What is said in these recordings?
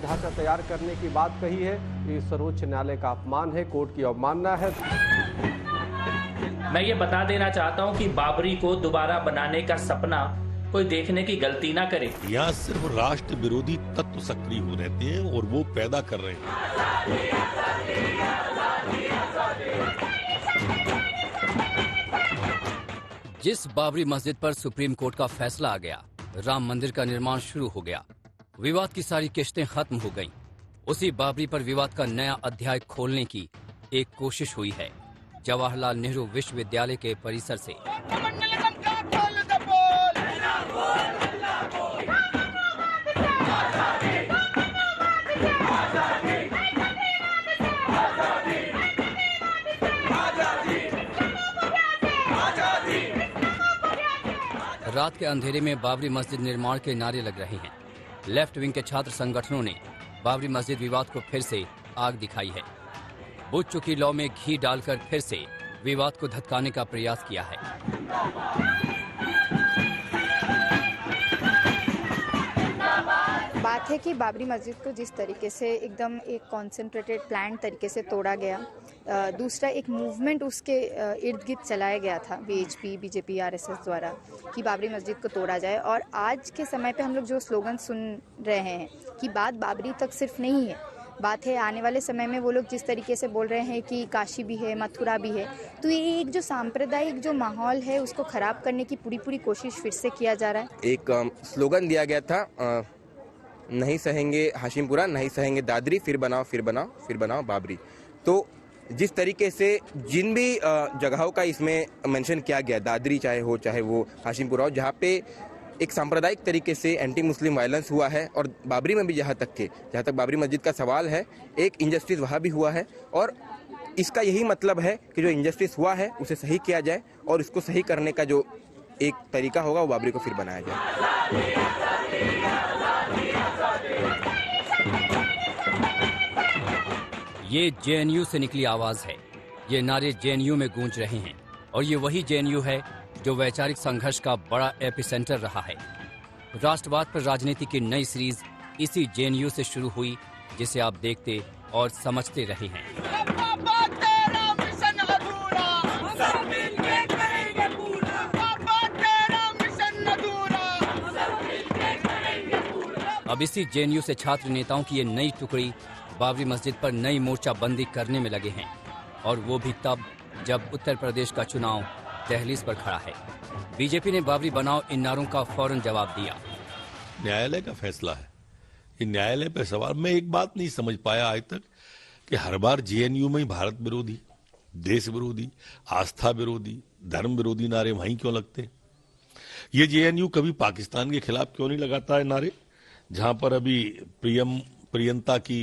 वैचारिक ढांचा तैयार करने की बात कही है। ये सर्वोच्च न्यायालय का अपमान है, कोर्ट की अवमानना है। मैं ये बता देना चाहता हूँ कि बाबरी को दोबारा बनाने का सपना कोई देखने की गलती ना करे। यहाँ सिर्फ राष्ट्र विरोधी तत्व सक्रिय हो रहते हैं और वो पैदा कर रहे हैं। जिस बाबरी मस्जिद पर सुप्रीम कोर्ट का फैसला आ गया, राम मंदिर का निर्माण शुरू हो गया, विवाद की सारी किश्तें खत्म हो गईं। उसी बाबरी पर विवाद का नया अध्याय खोलने की एक कोशिश हुई है जवाहरलाल नेहरू विश्वविद्यालय के परिसर से। रात के अंधेरे में बाबरी मस्जिद निर्माण के नारे लग रहे हैं। लेफ्ट विंग के छात्र संगठनों ने बाबरी मस्जिद विवाद को फिर से आग दिखाई है। बुझ चुकी लौ में घी डालकर फिर से विवाद को धत्काने का प्रयास किया है। बात है कि बाबरी मस्जिद को जिस तरीके से एकदम एक कॉन्सेंट्रेटेड प्लान तरीके से तोड़ा गया, दूसरा एक मूवमेंट उसके इर्द गिर्द चलाया गया था बीएचपी, बीजेपी, आरएसएस द्वारा कि बाबरी मस्जिद को तोड़ा जाए। और आज के समय पे हम लोग जो स्लोगन सुन रहे हैं कि बात बाबरी तक सिर्फ नहीं है, बात है आने वाले समय में वो लोग जिस तरीके से बोल रहे हैं कि काशी भी है, मथुरा भी है, तो ये एक जो सांप्रदायिक जो माहौल है उसको खराब करने की पूरी कोशिश फिर से किया जा रहा है। एक स्लोगन दिया गया था, नहीं सहेंगे हाशिमपुरा, नहीं सहेंगे दादरी, फिर बनाओ फिर बनाओ फिर बनाओ बाबरी। तो जिस तरीके से जिन भी जगहों का इसमें मेंशन किया गया, दादरी चाहे वो हाशिमपुरा हो, जहाँ पे एक सांप्रदायिक तरीके से एंटी मुस्लिम वायलेंस हुआ है, और बाबरी में भी जहाँ तक बाबरी मस्जिद का सवाल है, एक इंजस्टिस वहाँ भी हुआ है। और इसका यही मतलब है कि जो इंजस्टिस हुआ है उसे सही किया जाए, और इसको सही करने का जो एक तरीका होगा वो बाबरी को फिर बनाया जाए। ये जेएनयू से निकली आवाज है। ये नारे जेएनयू में गूंज रहे हैं, और ये वही जेएनयू है जो वैचारिक संघर्ष का बड़ा एपिसेंटर रहा है। राष्ट्रवाद पर राजनीति की नई सीरीज इसी जेएनयू से शुरू हुई, जिसे आप देखते और समझते रहे हैं। अब इसी जेएनयू से छात्र नेताओं की ये नई टुकड़ी बाबरी मस्जिद पर नई मोर्चाबंदी करने में लगे हैं, और वो भी तब जब उत्तर प्रदेश का चुनाव दहलीज पर खड़ा है। बीजेपी ने बाबरी बनाओ इन नारों का फौरन जवाब दिया। न्यायालय का फैसला है, ये न्यायालय पे सवाल। मैं एक बात नहीं समझ पाया आज तक कि हर बार जेएनयू में ही भारत विरोधी, देश विरोधी, आस्था विरोधी, धर्म विरोधी नारे वहीं क्यों लगते हैं? ये जेएनयू कभी पाकिस्तान के खिलाफ क्यों नहीं लगाता है नारे, जहां पर अभी प्रियंता की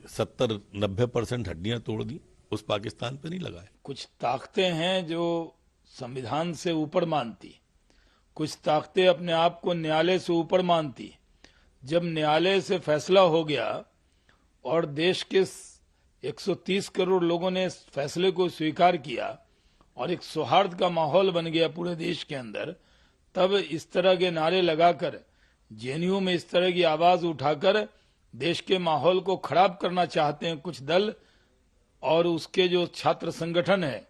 70-90% हड्डियां तोड़ दी, उस पाकिस्तान पे नहीं लगाए। कुछ ताकतें हैं जो संविधान से ऊपर मानती, कुछ ताकतें अपने आप को न्यायालय से ऊपर मानती। जब न्यायालय से फैसला हो गया और देश के 130 करोड़ लोगों ने इस फैसले को स्वीकार किया और एक सौहार्द का माहौल बन गया पूरे देश के अंदर, तब इस तरह के नारे लगाकर जेएनयू में इस तरह की आवाज उठाकर देश के माहौल को खराब करना चाहते हैं कुछ दल, और उसके जो छात्र संगठन है,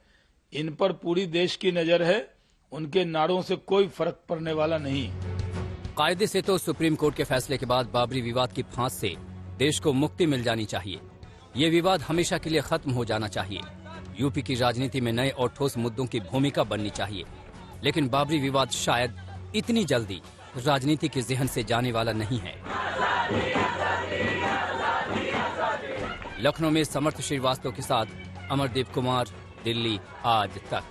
इन पर पूरी देश की नजर है। उनके नारों से कोई फर्क पड़ने वाला नहीं। कायदे से तो सुप्रीम कोर्ट के फैसले के बाद बाबरी विवाद की फांस से देश को मुक्ति मिल जानी चाहिए। ये विवाद हमेशा के लिए खत्म हो जाना चाहिए। यूपी की राजनीति में नए और ठोस मुद्दों की भूमिका बननी चाहिए। लेकिन बाबरी विवाद शायद इतनी जल्दी राजनीति के जहन से जाने वाला नहीं है। लखनऊ में समर्थ श्रीवास्तव के साथ अमरदीप कुमार, दिल्ली आज तक।